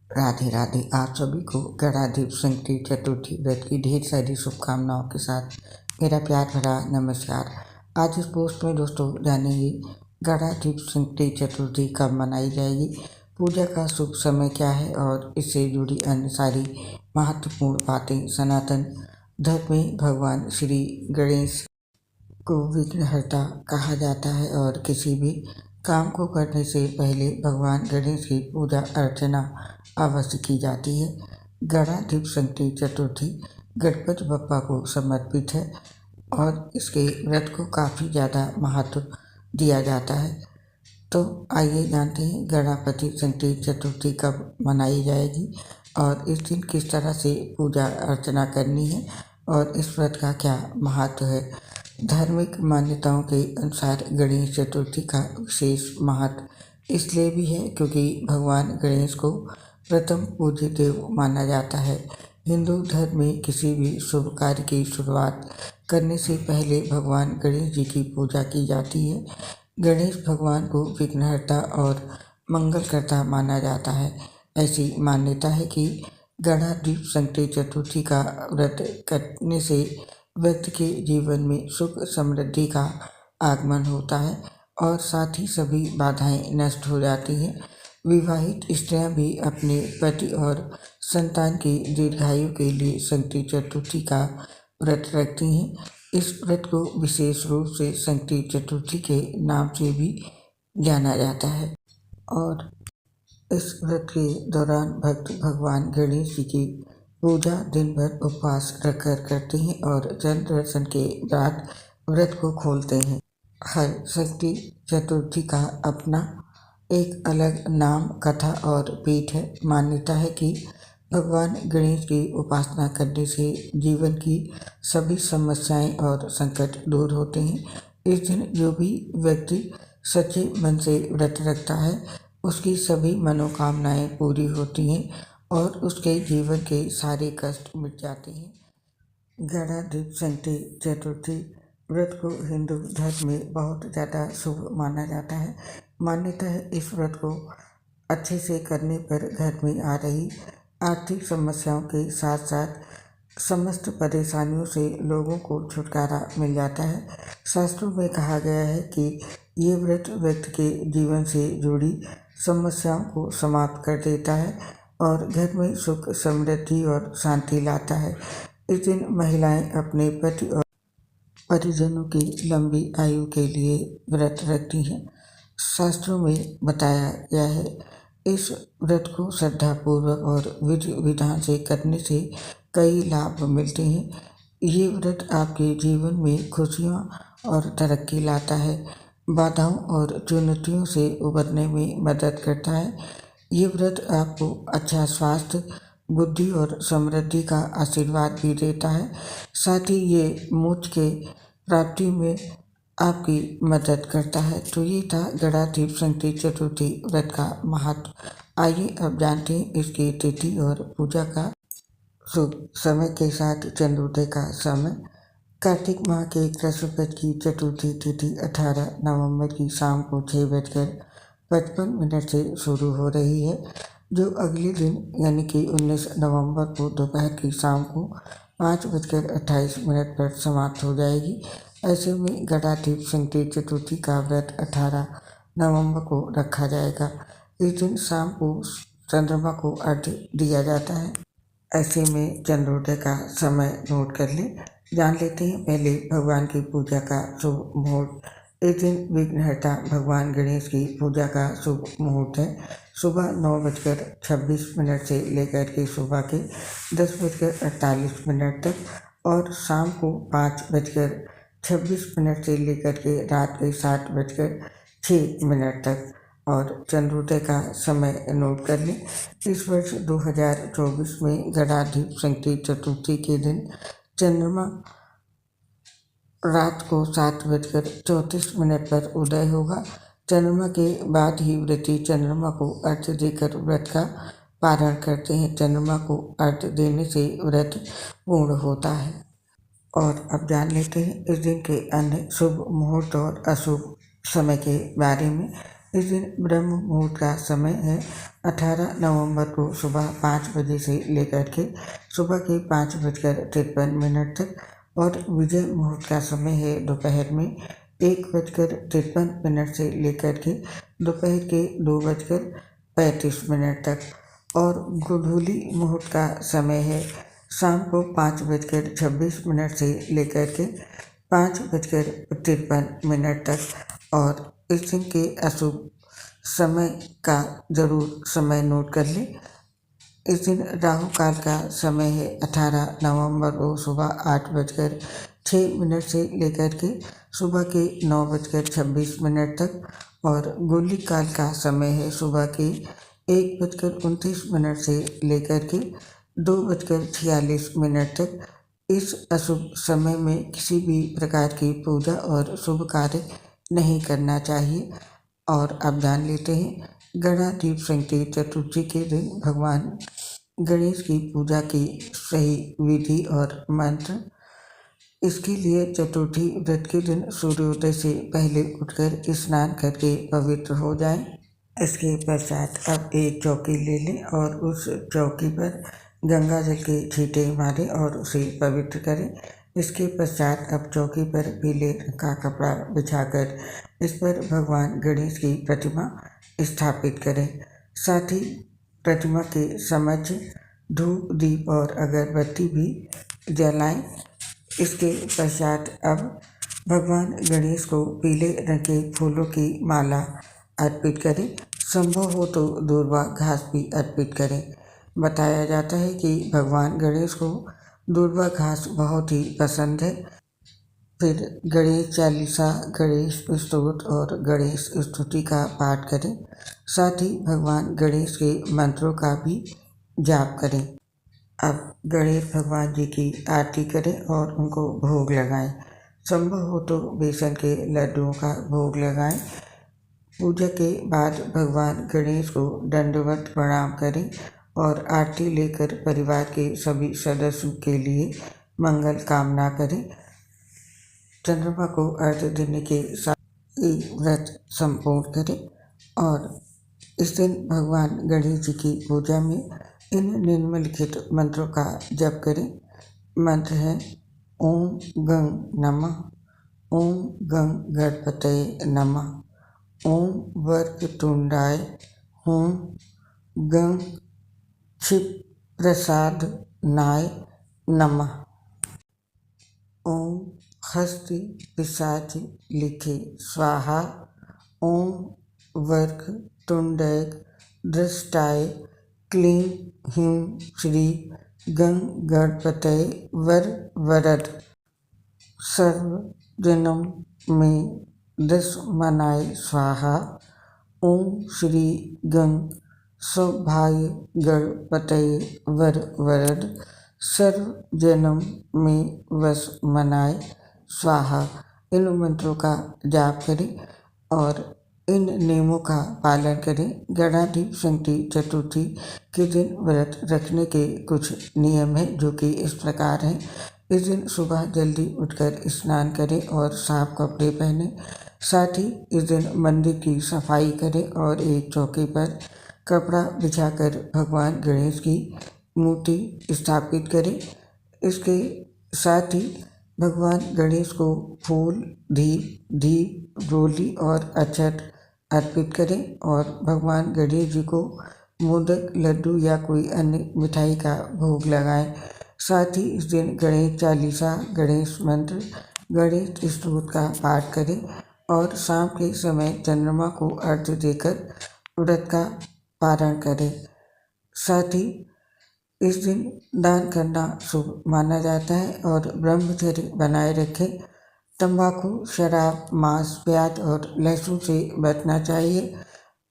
राधे राधे। आप सभी को गणाधिप संकटी चतुर्थी व्रत की ढेर सारी शुभकामनाओं के साथ मेरा प्यार भरा नमस्कार। आज इस पोस्ट में दोस्तों जानेंगे गणाधिप संकटी चतुर्थी कब मनाई जाएगी, पूजा का शुभ समय क्या है और इससे जुड़ी अन्य सारी महत्वपूर्ण बातें। सनातन धर्म में भगवान श्री गणेश को विघ्नहर्ता कहा जाता है और किसी भी काम को करने से पहले भगवान गणेश की पूजा अर्चना अवश्य की जाती है। गणाधिप संकटी चतुर्थी गणपति बप्पा को समर्पित है और इसके व्रत को काफ़ी ज़्यादा महत्व दिया जाता है। तो आइए जानते हैं गणपति संकटी चतुर्थी कब मनाई जाएगी और इस दिन किस तरह से पूजा अर्चना करनी है और इस व्रत का क्या महत्व है। धार्मिक मान्यताओं के अनुसार गणेश चतुर्थी का विशेष महत्व इसलिए भी है क्योंकि भगवान गणेश को प्रथम पूज्य देव माना जाता है। हिंदू धर्म में किसी भी शुभ कार्य की शुरुआत करने से पहले भगवान गणेश जी की पूजा की जाती है। गणेश भगवान को विघ्नहर्ता और मंगलकर्ता माना जाता है। ऐसी मान्यता है कि गणाधिप संकटी चतुर्थी का व्रत करने से व्यक्ति के जीवन में सुख समृद्धि का आगमन होता है और साथ ही सभी बाधाएं नष्ट हो जाती हैं। विवाहित स्त्रियां भी अपने पति और संतान की दीर्घायु के लिए संकटी चतुर्थी का व्रत रखती हैं। इस व्रत को विशेष रूप से संकटी चतुर्थी के नाम से भी जाना जाता है और इस व्रत के दौरान भक्त भगवान गणेश जी की पूजा दिन भर उपवास रखकर करते हैं और चंद्र दर्शन के बाद व्रत को खोलते हैं। हर संकटी चतुर्थी का अपना एक अलग नाम, कथा और पीठ है। मान्यता है कि भगवान गणेश की उपासना करने से जीवन की सभी समस्याएं और संकट दूर होते हैं। इस दिन जो भी व्यक्ति सच्चे मन से व्रत रखता है उसकी सभी मनोकामनाएं पूरी होती हैं और उसके जीवन के सारे कष्ट मिट जाते हैं। गणाधिप संकटी चतुर्थी व्रत को हिंदू धर्म में बहुत ज़्यादा शुभ माना जाता है। मान्यता है इस व्रत को अच्छे से करने पर घर में आ रही आर्थिक समस्याओं के साथ साथ समस्त परेशानियों से लोगों को छुटकारा मिल जाता है। शास्त्रों में कहा गया है कि ये व्रत व्यक्ति के जीवन से जुड़ी समस्याओं को समाप्त कर देता है और घर में सुख समृद्धि और शांति लाता है। इस दिन महिलाएं अपने पति और परिजनों की लंबी आयु के लिए व्रत रखती हैं। शास्त्रों में बताया गया है इस व्रत को श्रद्धापूर्वक और विधि विधान से करने से कई लाभ मिलते हैं। ये व्रत आपके जीवन में खुशियाँ और तरक्की लाता है, बाधाओं और चुनौतियों से उबरने में मदद करता है। ये व्रत आपको अच्छा स्वास्थ्य, बुद्धि और समृद्धि का आशीर्वाद भी देता है। साथ ही ये मोक्ष के प्राप्ति में आपकी मदद करता है। तो ये था गणाधिप संकटी चतुर्थी व्रत का महत्व। आइए अब जानते हैं इसकी तिथि और पूजा का शुभ समय के साथ चंद्रोदय का समय। कार्तिक माह के कृष्ण पक्ष की चतुर्थी तिथि 18 नवंबर की शाम को 6:55 से शुरू हो रही है, जो अगले दिन यानी कि 19 नवंबर को दोपहर की शाम को 5:28 पर समाप्त हो जाएगी। ऐसे में गणाधिप संकटी चतुर्थी का व्रत 18 नवंबर को रखा जाएगा। इस दिन शाम को चंद्रमा को अर्घ्य दिया जाता है। ऐसे में चंद्रोदय का समय नोट कर लें। जान लेते हैं पहले भगवान की पूजा का शुभ मुहूर्त। इस दिन विघ्नहर्ता भगवान गणेश की पूजा का शुभ मुहूर्त है। सुबह 9:26 से लेकर के सुबह के 10:48 तक और शाम को 5:26 से लेकर के रात के 7:06 तक। और चंद्रोदय का समय नोट कर लें। इस वर्ष 2024 में गणाधिप संकटी चतुर्थी के दिन चंद्रमा रात को 7:34 पर उदय होगा। चंद्रमा के बाद ही व्रती चंद्रमा को अर्घ्य देकर व्रत का पारण करते हैं। चंद्रमा को अर्घ्य देने से व्रत पूर्ण होता है। और अब जान लेते हैं इस दिन के अन्य शुभ मुहूर्त और अशुभ समय के बारे में। इस दिन ब्रह्म मुहूर्त का समय है 18 नवंबर को सुबह 5 बजे से लेकर के सुबह के 5:53 तक, और विजय मुहूर्त का समय है दोपहर में 1:53 से लेकर के दोपहर के 2:35 तक, और गोधूली मुहूर्त का समय है शाम को 5:26 से लेकर के 5:53 तक। और इस दिन के अशुभ समय का जरूर समय नोट कर लें। इस दिन राहु काल का समय है 18 नवंबर को सुबह 8:06 से लेकर के सुबह के 9:26 तक, और गोलिक काल का समय है सुबह के 1:29 से लेकर के 2:46 तक। इस अशुभ समय में किसी भी प्रकार की पूजा और शुभ कार्य नहीं करना चाहिए। और अब जान लेते हैं गणादीप संकटी चतुर्थी के दिन भगवान गणेश की पूजा की सही विधि और मंत्र। इसके लिए चतुर्थी व्रत के दिन सूर्योदय से पहले उठकर स्नान करके पवित्र हो जाएं। इसके पश्चात अब एक चौकी ले लें और उस चौकी पर गंगा जल के छींटे मारें और उसे पवित्र करें। इसके पश्चात अब चौकी पर पीले रंग का कपड़ा बिछाकर इस पर भगवान गणेश की प्रतिमा स्थापित करें। साथ ही प्रतिमा के समक्ष धूप दीप और अगरबत्ती भी जलाएं। इसके पश्चात अब भगवान गणेश को पीले रंग के फूलों की माला अर्पित करें। संभव हो तो दूर्वा घास भी अर्पित करें। बताया जाता है कि भगवान गणेश को दूर्वा घास बहुत ही पसंद है। फिर गणेश चालीसा, गणेश स्तोत्र और गणेश स्तुति का पाठ करें। साथ ही भगवान गणेश के मंत्रों का भी जाप करें। अब गणेश भगवान जी की आरती करें और उनको भोग लगाएं। संभव हो तो बेसन के लड्डुओं का भोग लगाएं। पूजा के बाद भगवान गणेश को दंडवत प्रणाम करें और आरती लेकर परिवार के सभी सदस्यों के लिए मंगल कामना करें। चंद्रमा को अर्घ्य देने के साथ ही व्रत संपूर्ण करें। और इस दिन भगवान गणेश जी की पूजा में इन निम्नलिखित मंत्रों का जप करें। मंत्र है ओम गं नमः, ओम गं गणपतये नमः, ओम वक्रतुंडाय हुं, गं क्षिप्रसादनाय नमः, ओम हस्ति पिशाच लिखे स्वाहा, ओम वक्रतुंडाय दृष्टाय क्लीं ह्रीं श्री गं गणपतये वरद, सर्व जन्म में दशमनाय स्वाहा, ओम श्री गं सौभाग्य गणपतये वरद, सर्व जन्म में वश मनाए स्वाहा। इन मंत्रों का जाप करें और इन नियमों का पालन करें। गणादीप संकटी चतुर्थी के दिन व्रत रखने के कुछ नियम हैं जो कि इस प्रकार हैं। इस दिन सुबह जल्दी उठकर स्नान करें और साफ कपड़े पहनें। साथ ही इस दिन मंदिर की सफाई करें और एक चौकी पर कपड़ा बिछाकर भगवान गणेश की मूर्ति स्थापित करें। इसके साथ ही भगवान गणेश को फूल, दीप, रोली और अक्षत अर्पित करें और भगवान गणेश जी को मोदक, लड्डू या कोई अन्य मिठाई का भोग लगाएं। साथ ही इस दिन गणेश चालीसा, गणेश मंत्र, गणेश स्तोत्र का पाठ करें और शाम के समय चंद्रमा को अर्घ्य देकर व्रत का पारण करें। साथ ही इस दिन दान करना शुभ माना जाता है और ब्रह्मचर्य बनाए रखें। तंबाकू, शराब, मांस, प्याज और लहसुन से बचना चाहिए।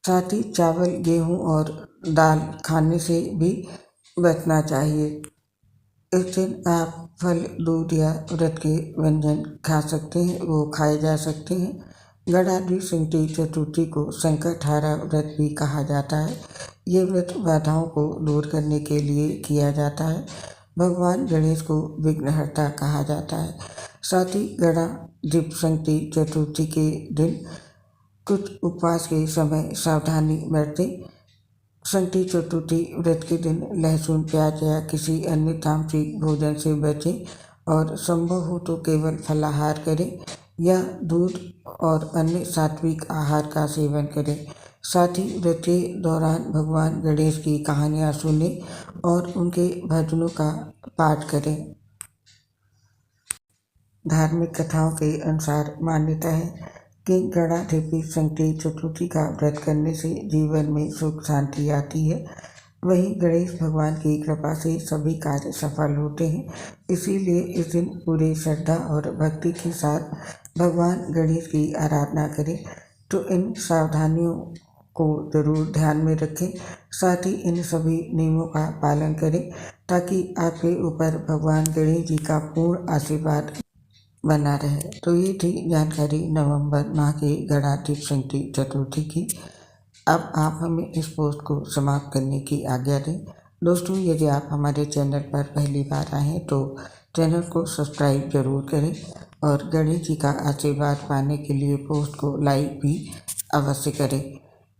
साथ ही चावल, गेहूं और दाल खाने से भी बचना चाहिए। इस दिन आप फल, दूध या व्रत के व्यंजन खा सकते हैं, वो खाए जा सकते हैं। गणादीप संकटी चतुर्थी को संकटहारा व्रत भी कहा जाता है। ये व्रत बाधाओं को दूर करने के लिए किया जाता है। भगवान गणेश को विघ्नहर्ता कहा जाता है। साथ ही गणादीप संकटी चतुर्थी के दिन कुछ उपवास के समय सावधानी बरतें। संकटी चतुर्थी व्रत के दिन लहसुन, प्याज या किसी अन्य तामसिक भोजन से बचें और संभव हो तो केवल फलाहार करें या दूध और अन्य सात्विक आहार का सेवन करें। साथ ही व्रत के दौरान भगवान गणेश की कहानियाँ सुनें और उनके भजनों का पाठ करें। धार्मिक कथाओं के अनुसार मान्यता है कि गणाधिपति संकटी चतुर्थी का व्रत करने से जीवन में सुख शांति आती है। वहीं गणेश भगवान की कृपा से सभी कार्य सफल होते हैं। इसीलिए इस दिन पूरे श्रद्धा और भक्ति के साथ भगवान गणेश की आराधना करें। तो इन सावधानियों को जरूर ध्यान में रखें। साथ ही इन सभी नियमों का पालन करें ताकि आपके ऊपर भगवान गणेश जी का पूर्ण आशीर्वाद बना रहे। तो ये थी जानकारी नवंबर माह के गणाधिप संकटी चतुर्थी की। अब आप हमें इस पोस्ट को समाप्त करने की आज्ञा दें। दोस्तों, यदि आप हमारे चैनल पर पहली बार आए हैं तो चैनल को सब्सक्राइब जरूर करें और गणेश जी का आशीर्वाद पाने के लिए पोस्ट को लाइक भी अवश्य करें।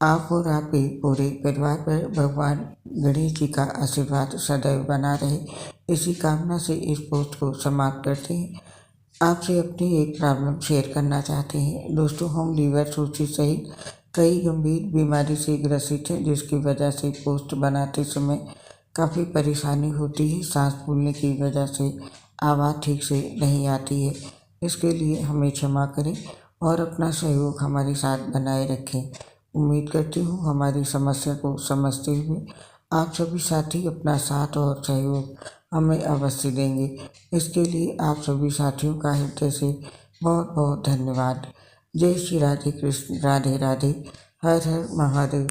आप और आपके पूरे परिवार पर भगवान गणेश जी का आशीर्वाद सदैव बना रहे, इसी कामना से इस पोस्ट को समाप्त करते हैं। आपसे अपनी एक प्रॉब्लम शेयर करना चाहते हैं। दोस्तों, हम लीवर सूचित सहित कई गंभीर बीमारी से ग्रसित हैं, जिसकी वजह से पोस्ट बनाते समय काफ़ी परेशानी होती है। सांस फूलने की वजह से आवाज़ ठीक से नहीं आती है। इसके लिए हमें क्षमा करें और अपना सहयोग हमारे साथ बनाए रखें। उम्मीद करती हूँ हमारी समस्या को समझते हुए आप सभी साथी अपना साथ और सहयोग हमें अवश्य देंगे। इसके लिए आप सभी साथियों का हृदय से बहुत बहुत धन्यवाद। जय श्री राधे कृष्ण, राधे राधे, हर हर महादेव।